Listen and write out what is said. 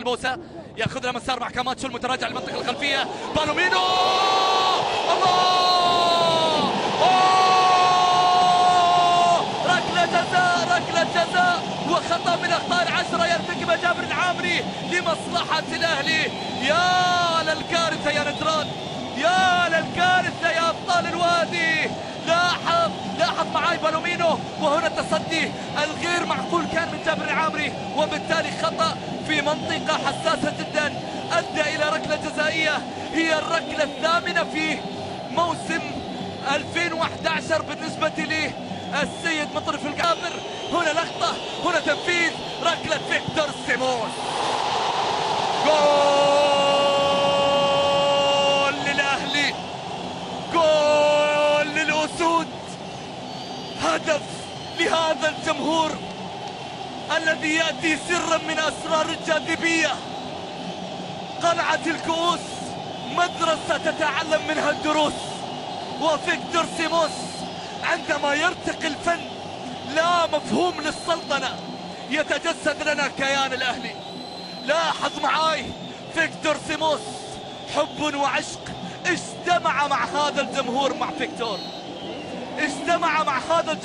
البوسة ياخذها مسار مع كاماتشو المتراجع المنطقة الخلفية. بالومينو الله ركلة جزاء، ركلة جزاء وخطأ من أخطاء العشرة يرتكبها جابر العامري لمصلحة الأهلي. يا للكارثة يا نجران، يا للكارثة يا أبطال الوادي. لاحظ معاي بالومينو، وهنا التصدي الغير معقول كان من جابر العامري، وبالتالي خطأ في منطقة حساسة جدا أدى إلى ركلة جزائية هي الركلة الثامنة في موسم 2011 بالنسبة لي السيد مطرف الجابر. هنا لقطة، هنا تنفيذ ركلة فيكتور سيمونز. جول للأهلي، جول للأسود، هدف لهذا الجمهور الذي يأتي سرا من أسرار الجاذبية. قلعة الكؤوس مدرسة تتعلم منها الدروس، وفيكتور سيمونز عندما يرتقي الفن لا مفهوم للسلطنة يتجسد لنا كيان الأهلي. لاحظ معاي فيكتور سيمونز، حب وعشق اجتمع مع هذا الجمهور، مع فيكتور اجتمع مع هذا الجمهور.